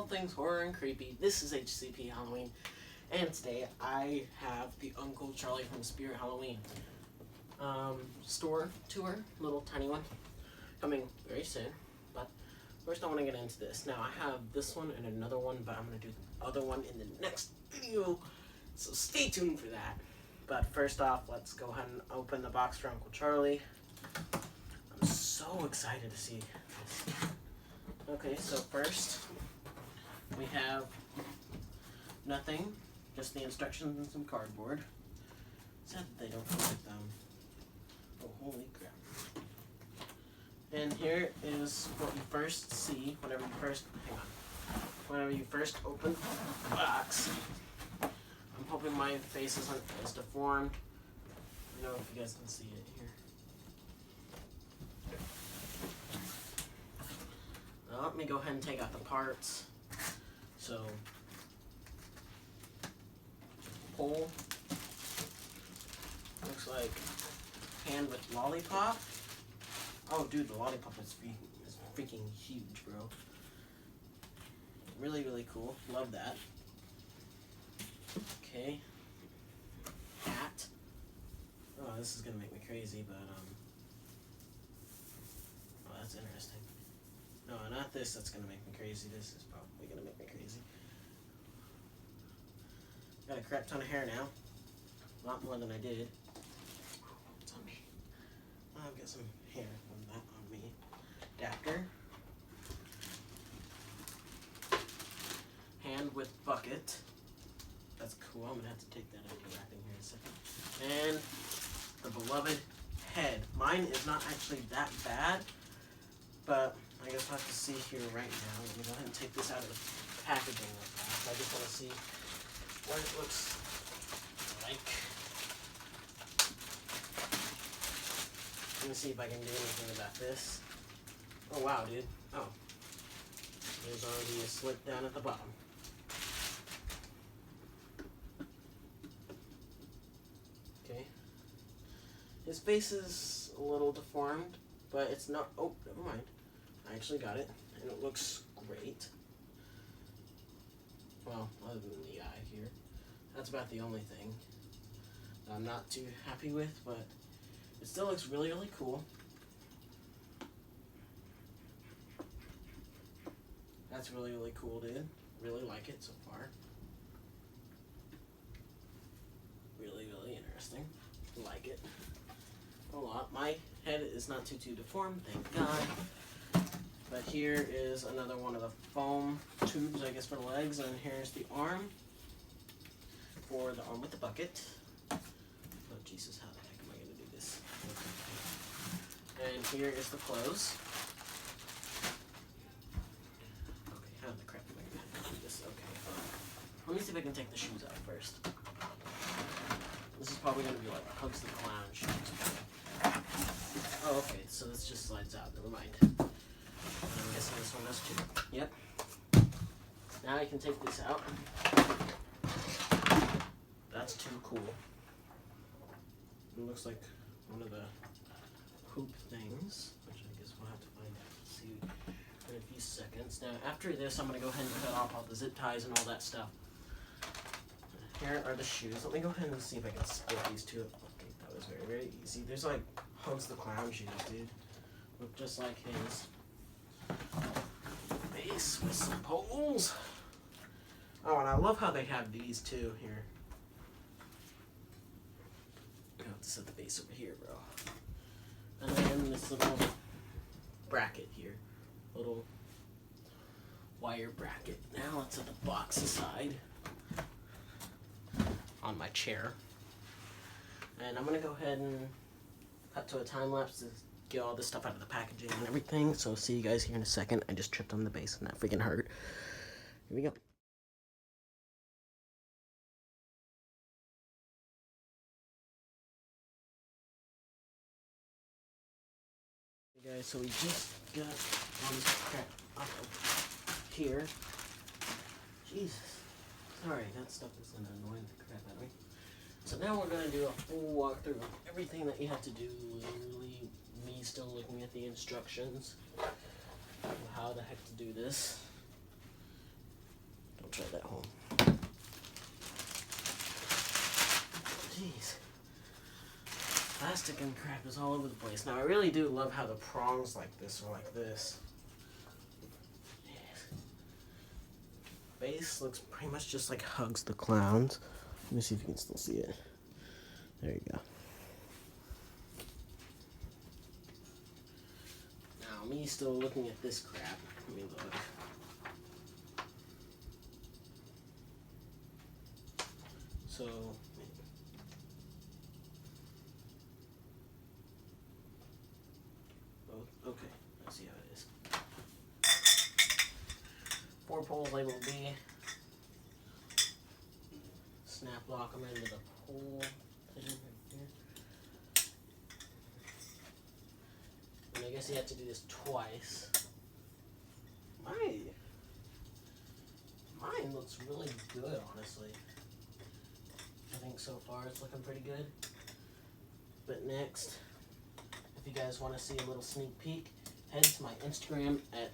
things horror and creepy. This is HCP Halloween, and today I have the Uncle Charlie from Spirit Halloween store tour, little tiny one, coming very soon. But first I want to get into this. Now I have this one and another one, but I'm going to do the other one in the next video, so stay tuned for that. But first off, let's go ahead and open the box for Uncle Charlie. I'm so excited to see this. Okay, so first we have nothing, just the instructions and some cardboard. Sad that they don't put oh, holy crap. And here is what you first see whenever you first open the box. I'm hoping my face isn't as deformed. I don't know if you guys can see it here. Now let me go ahead and take out the parts. So, pole. Looks like hand with lollipop. Oh, dude, the lollipop is freaking huge, bro. Really, really cool. Love that. Okay. Hat. Oh, this is gonna make me crazy, but oh, that's interesting. No, not this. That's gonna make me crazy. This is probably gonna make me crazy. Got a crap ton of hair now. A lot more than I did. What's on me? I've got some hair from that on me. Adapter. Hand with bucket. That's cool. I'm gonna have to take that out of the wrapping here in a second. And the beloved head. Mine is not actually that bad, but I guess we'll have to see here right now. Let me go ahead and take this out of the packaging real fast. I just want to see what it looks like. Let me see if I can do anything about this. Oh wow, dude. Oh. There's already a slit down at the bottom. Okay. His face is a little deformed, but it's not. Oh, never mind. I actually got it, and it looks great. Well, other than the eye here. That's about the only thing that I'm not too happy with, but it still looks really, really cool. That's really, really cool, dude. Really like it so far. Really, really interesting. Like it a lot. My head is not too deformed, thank God. But here is another one of the foam tubes, I guess, for the legs, and here's the arm for the arm with the bucket. Oh Jesus, how the heck am I going to do this? Okay. And here is the clothes. Okay, how the crap am I going to do this? Okay, let me see if I can take the shoes out first. This is probably going to be like Hugs the Clown shoes. Oh, okay, so this just slides out. Never mind. I'm guessing this one does too. Yep. Now I can take this out. That's too cool. It looks like one of the hoop things, which I guess we'll have to find out. See in a few seconds. Now, after this, I'm going to go ahead and cut off all the zip ties and all that stuff. Here are the shoes. Let me go ahead and see if I can split these two. Okay, that was very, very easy. There's like Hugs the Clown shoes, dude. Look just like his. Base with some poles. Oh, and I love how they have these too here. I have to set the base over here, bro. And then this little bracket here. Little wire bracket. Now let's set the box aside on my chair. And I'm gonna go ahead and cut to a time lapse to get all this stuff out of the packaging and everything. So see you guys here in a second. I just tripped on the base and that freaking hurt. Here we go. Hey guys, so we just got all this crap off of here. Jesus. Sorry, that stuff is gonna annoy the crap out of me. So now we're gonna do a full walkthrough of everything that you have to do. Literally, me still looking at the instructions of how the heck to do this. try that home. Jeez. Plastic and crap is all over the place. Now I really do love how the prongs like this are like this. Base looks pretty much just like Hugs the Clowns. Let me see if you can still see it. There you go. Now me still looking at this crap. Let me look. So, oh, okay, let's see how it is. 4 poles label B. Snap lock them into the pole. And I guess you have to do this twice. Mine looks really good, honestly. I think so far it's looking pretty good. But next, if you guys want to see a little sneak peek, head to my Instagram at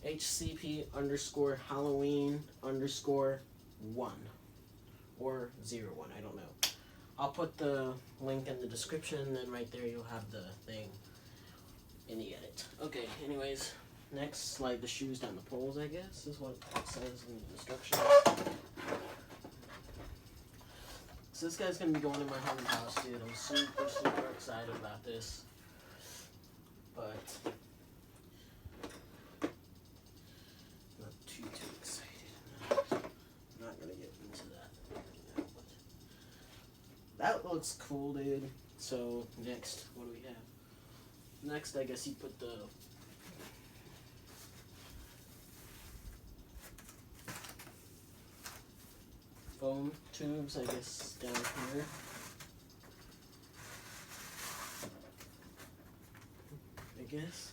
HCP_Halloween_1 or 01, I don't know. I'll put the link in the description, and then right there you'll have the thing in the edit. Okay, anyways, next slide the shoes down the poles, I guess, is what it says in the instructions. So this guy's gonna be going in my haunted house, dude. I'm super, super excited about this. But not too excited. I'm not gonna get into that. That looks cool, dude. So next, what do we have? Next, I guess you put the foam tubes, I guess, down here. I guess.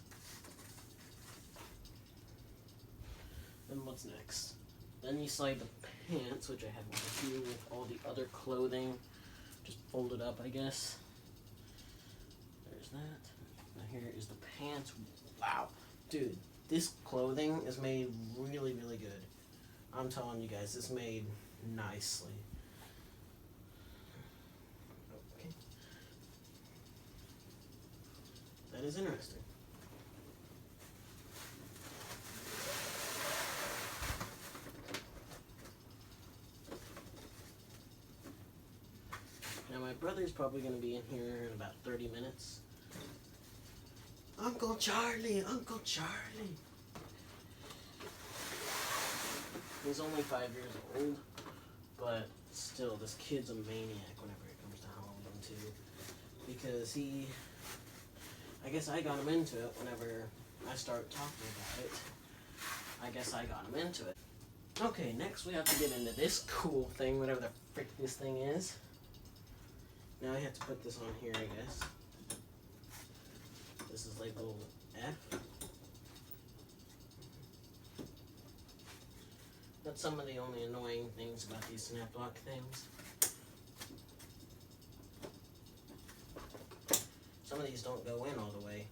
Then what's next? Then you slide the pants, which I have over here with all the other clothing, just folded up, I guess. There's that. Now here is the pants. Wow. Dude, this clothing is made really, really good. I'm telling you guys, it's made nicely. Okay. That is interesting. Now my brother's probably going to be in here in about 30 minutes. Uncle Charlie! Uncle Charlie! He's only 5 years old, but still, this kid's a maniac whenever it comes to Halloween too. Because I guess I got him into it whenever I started talking about it. I guess I got him into it. Okay, next we have to get into this cool thing, whatever the frick this thing is. Now I have to put this on here, I guess. This is labeled F. That's some of the only annoying things about these snap lock things. Some of these don't go in all the way,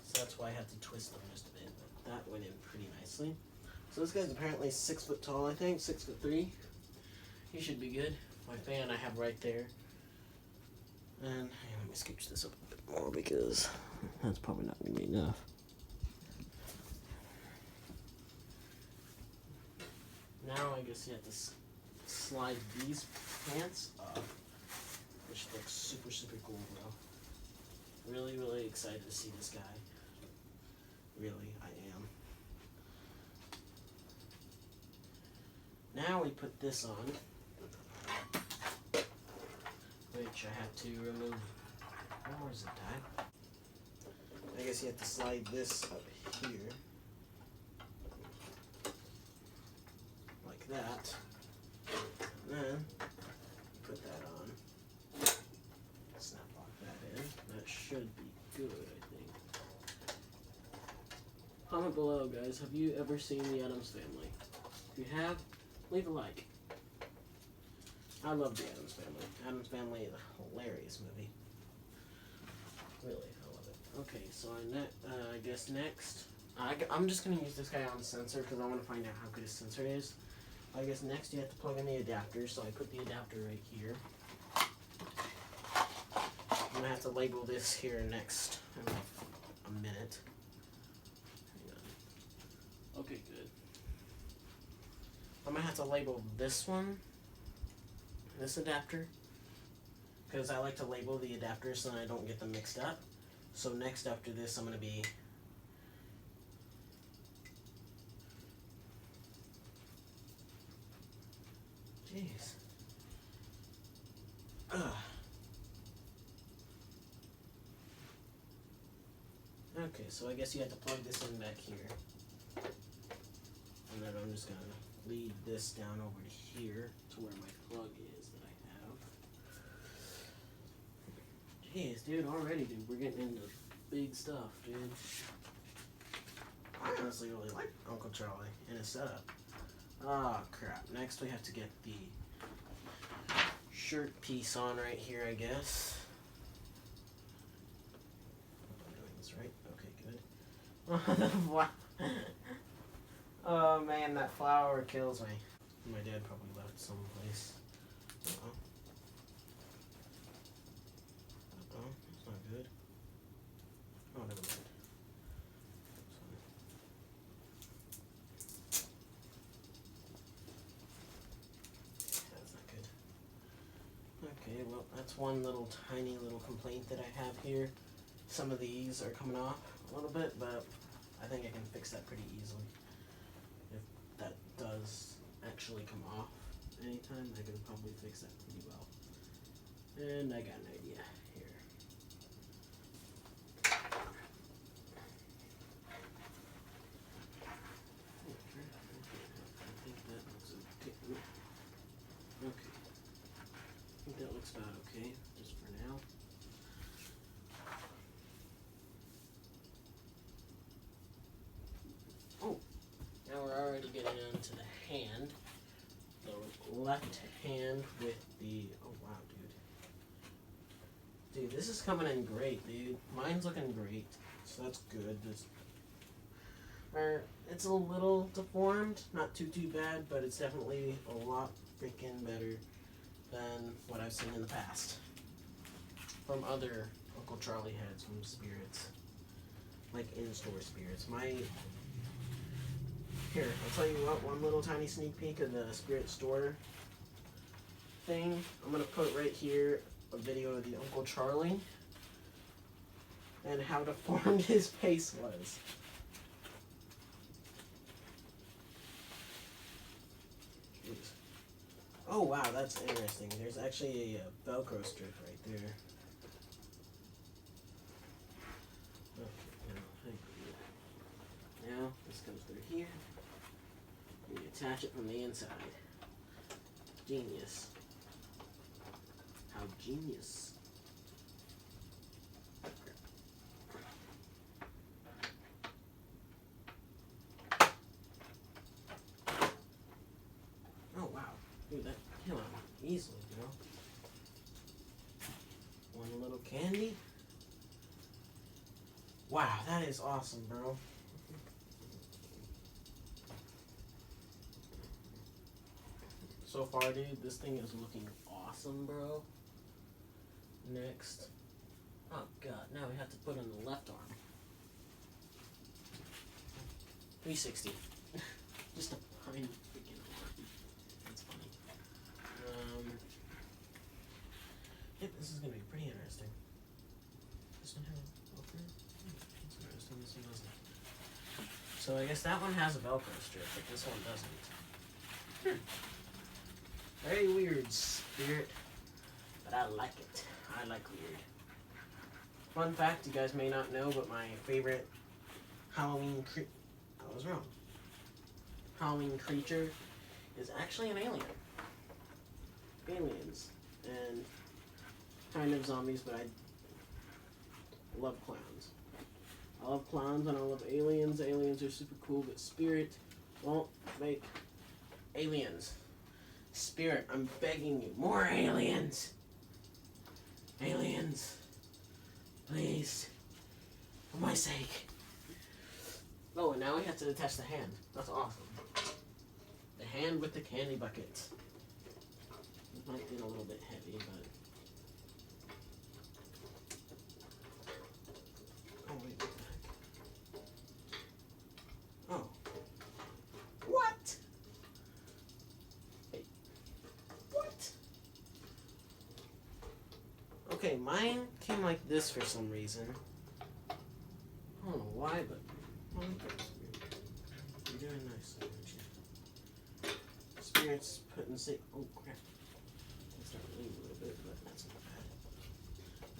so that's why I have to twist them just a bit. But that went in pretty nicely. So this guy's apparently 6 foot tall, I think, 6'3". He should be good. My fan I have right there. And hey, let me scooch this up a bit more because that's probably not going to be enough. Now I guess you have to slide these pants up, which looks super, super cool, bro. Really, really excited to see this guy. Really, I am. Now we put this on, which I have to remove. Where is it, Dad? I guess you have to slide this up here. Like that. And then put that on. Snap lock that in. That should be good, I think. Comment below, guys. Have you ever seen The Addams Family? If you have, leave a like. I love The Addams Family. Addams Family is a hilarious movie. Really, I love it. Okay, so I guess next, I'm just going to use this guy on sensor because I want to find out how good his sensor is. I guess next you have to plug in the adapter, so I put the adapter right here. I'm going to have to label this here next in a minute. Hang on. Okay, good. I'm going to have to label this one, this adapter, because I like to label the adapters so I don't get them mixed up. So next after this, I'm going to be jeez. Ugh. Okay, so I guess you have to plug this in back here. And then I'm just going to lead this down over to here to where my plug is that I have. Jeez, dude, already, dude, we're getting into big stuff, dude. I honestly really like Uncle Charlie and his setup. Oh, crap. Next we have to get the shirt piece on right here, I guess. Hope I'm doing this right. Okay, good. Wow. Oh, man, that flower kills me. My dad probably left it someplace. Uh-oh. Uh-oh, that's not good. Oh, never mind. That's not good. Okay, well, that's one little tiny little complaint that I have here. Some of these are coming off a little bit, but I think I can fix that pretty easily. If that does actually come off anytime, I can probably fix that pretty well. And I got an idea here. I think that looks okay. Okay. I think that looks about okay, just for now. Oh, now we're already getting into the hand. The left hand with the, oh wow, dude. Dude, this is coming in great, dude. Mine's looking great, so that's good. It's a little deformed, not too bad, but it's definitely a lot freaking better than what I've seen in the past from other Uncle Charlie heads from Spirits, like in-store Spirits. Here, I'll tell you what, one little tiny sneak peek of the Spirit store thing. I'm going to put right here a video of the Uncle Charlie and how deformed his face was. Oh wow, that's interesting. There's actually a Velcro strip right there. Okay, now this comes through here. You attach it from the inside. Genius. How genius. Oh wow. Dude, that came out easily, you know? One little candy. Wow, that is awesome, bro. So far, dude, this thing is looking awesome, bro. Next. Oh, God. Now we have to put in the left arm. 360. Just a tiny freaking arm. That's funny. Yep, this is going to be pretty interesting. This one has a Velcro? That's interesting. This one doesn't. So I guess that one has a Velcro strip, but this one doesn't. Very weird, Spirit, but I like it. I like weird. Fun fact, you guys may not know, but my favorite Halloween I was wrong. Halloween creature is actually an alien. Aliens. And kind of zombies, but I love clowns. I love clowns and I love aliens. Aliens are super cool, but Spirit won't make aliens. Spirit, I'm begging you. More aliens. Aliens. Please. For my sake. Oh, and now we have to attach the hand. That's awesome. The hand with the candy bucket. It might be a little bit heavy, but... Oh, wait, what the heck? Oh. What? Wait. What? Okay, mine came like this for some reason. I don't know why, but... Oh, you're doing nice, aren't you? Spirit's putting oh crap. It's not leaning a little bit, but that's not bad.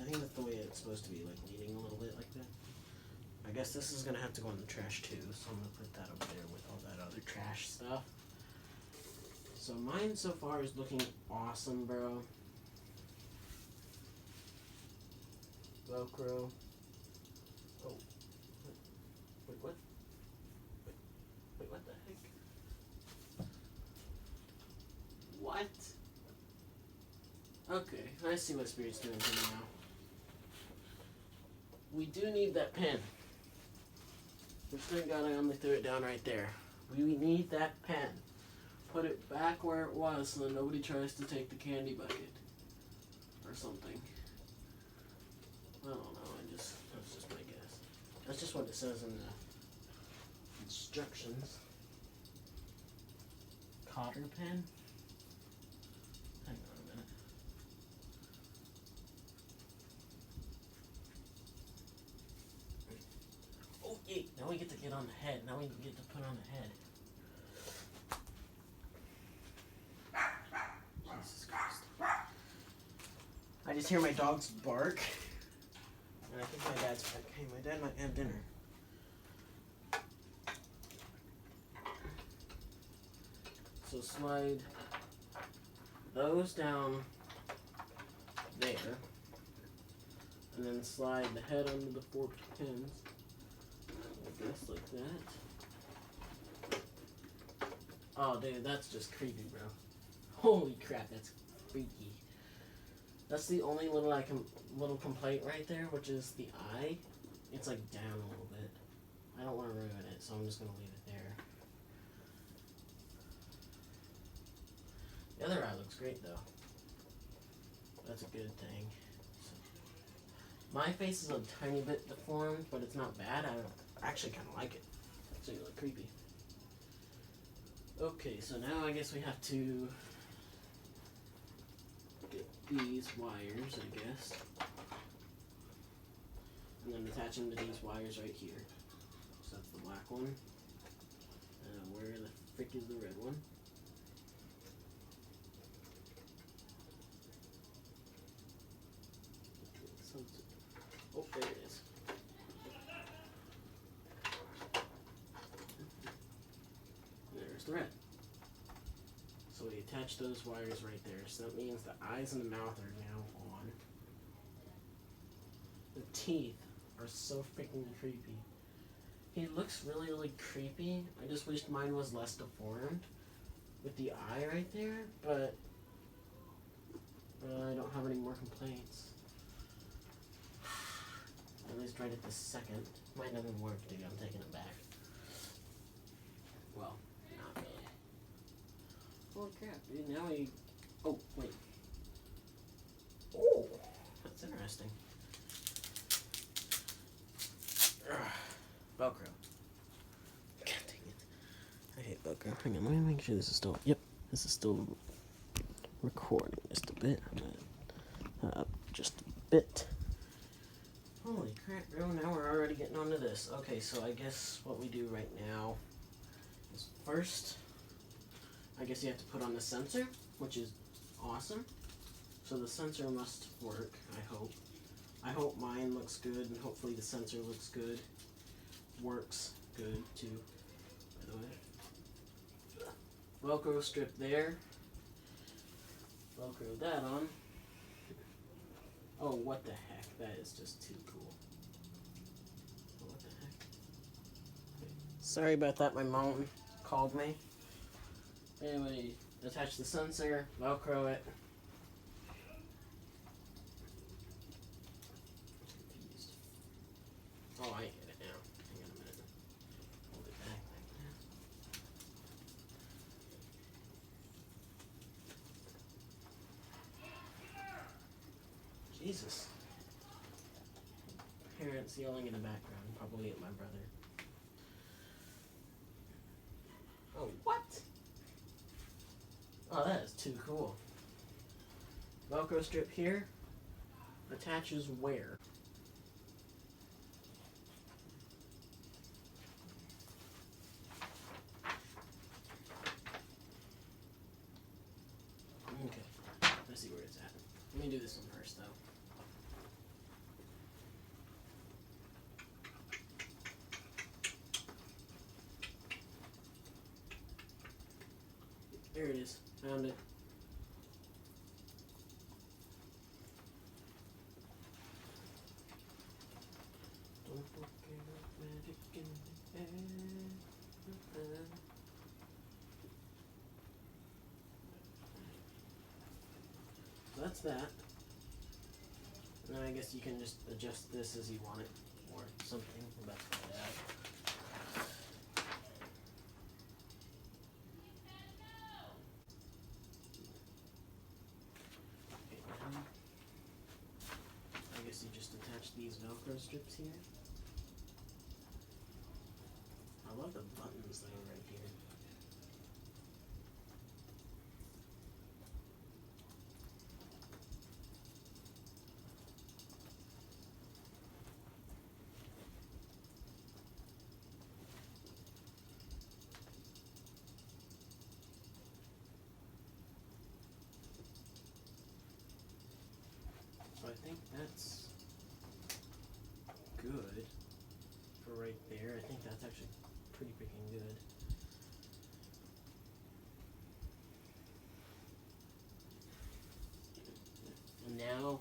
I think that's the way it's supposed to be, like leaning a little bit like that. I guess this is gonna have to go in the trash too, so I'm gonna put that over there with all that other trash stuff. So mine so far is looking awesome, bro. Velcro. Oh. Wait, what? Wait, what the heck? What? Okay, I see what Spirit's doing here now. We do need that pen. Thank God I only threw it down right there. We need that pen. Put it back where it was so that nobody tries to take the candy bucket. Or something. I don't know, that's just my guess. That's just what it says in the instructions. Cotter pen? Hang on a minute. Oh, yay! Now we get to get on the head. Now we get to put on the head. Jesus Christ. I just hear my dogs bark. And I think my dad's back. Hey, my dad might have dinner. So slide those down there. And then slide the head under the forked pins. I guess like that. Oh, dude, that's just creepy, bro. Holy crap, that's freaky. That's the only little complaint right there, which is the eye. It's like down a little bit. I don't want to ruin it, so I'm just gonna leave it there. The other eye looks great though. That's a good thing. So, my face is a tiny bit deformed, but it's not bad. I actually kind of like it. It's really creepy. Okay, so now I guess we have to get these wires, I guess. And then attach them to these wires right here. So that's the black one. Where the frick is the red one? Oh, there it is. There's the red. So we attach those wires right there. So that means the eyes and the mouth are now on. The teeth are so freaking creepy. He looks really, really creepy. I just wished mine was less deformed with the eye right there, but I don't have any more complaints. At least right at this second. Mine doesn't work, dude. I'm taking it back. Well, not really. Holy crap, dude. Now we... Oh, wait. Oh, that's interesting. Velcro. God dang it. I hate Velcro. Hang on, let me make sure this is still... Yep, this is still recording just a bit. I'm gonna, just a bit. Holy crap, bro, now we're already getting onto this. Okay, so I guess what we do right now is first, I guess you have to put on the sensor, which is awesome. So the sensor must work, I hope. I hope mine looks good, and hopefully the sensor looks good. Works good, too, by the way. Velcro strip there. Velcro that on. Oh, what the heck, that is just too cool. What the heck? Wait. Sorry about that, my mom called me. Anyway, attach the sensor, Velcro it. Oh, I get it now. Hang on a minute. Jesus. Parents yelling in the background, probably at my brother. Oh, what? Oh, that is too cool. Velcro strip here attaches where? Okay, let's see where it's at. Let me do this one first, though. There it is. Found it. Don't forget magic in the air. So that's that. And then I guess you can just adjust this as you want it, or something. We'll about to find out. I guess you just attach these Velcro strips here. I love the buttons that are right here. So I think that's good for right there. I think that's actually pretty freaking good. And now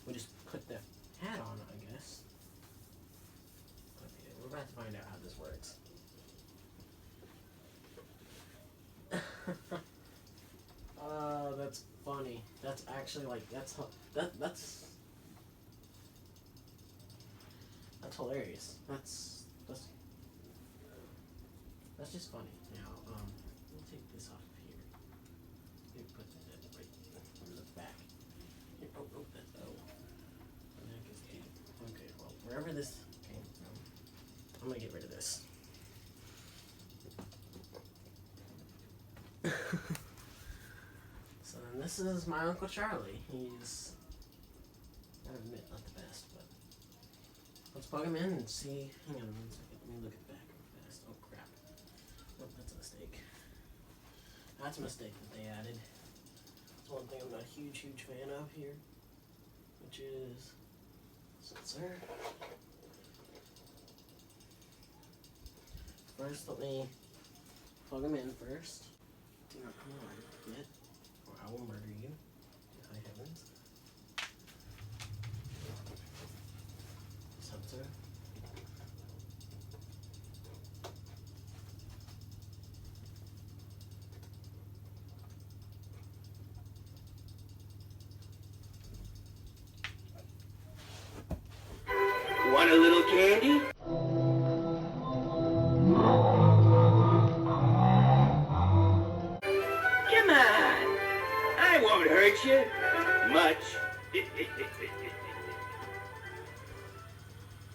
we just put the hat on, I guess. Okay, we're about to find out how this works. That's funny. That's actually like that's hilarious. That's just funny. Now, we'll take this off of here. Maybe put that right on the back. Here, oh, that's the neck is deep. Okay, well, wherever this came from, I'm gonna get rid of this. So then this is my Uncle Charlie. He's, I gotta admit, not the best, but let's plug him in and see. Hang on 1 second. Let me look at the back real fast. Oh crap. Oh, that's a mistake. That's a mistake that they added. That's one thing I'm not a huge fan of here, which is sensor. First, let me plug him in first. Do not come on yet, or I will murder you. High heavens. Sensor. Want a little candy? Come on. I won't hurt you. Much.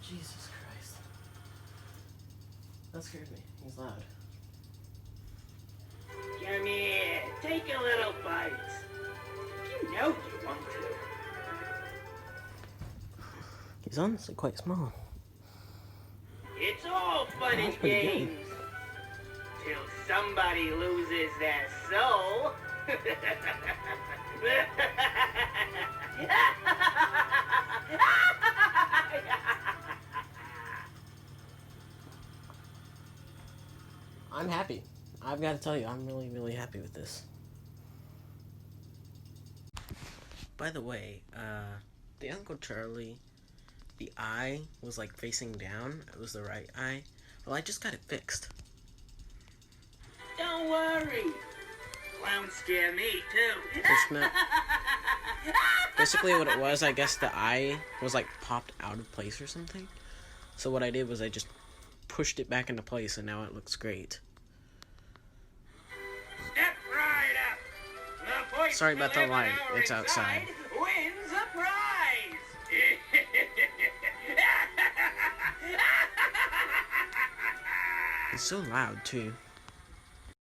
Jesus Christ. That scared me. He's loud. Come here. Take a little bite. You know you want to. He's honestly quite small. It's all fun That's and pretty games. Till somebody loses their soul. I'm happy. I've got to tell you, I'm really happy with this. By the way, the Uncle Charlie, the eye was like facing down. It was the right eye. Well, I just got it fixed. Don't worry. Clowns scare me too. Basically what it was, I guess the eye was like popped out of place or something. So what I did was I just pushed it back into place and now it looks great. Step right up. The voice Sorry about the delivered light. our It's outside. Wins a prize. It's so loud too.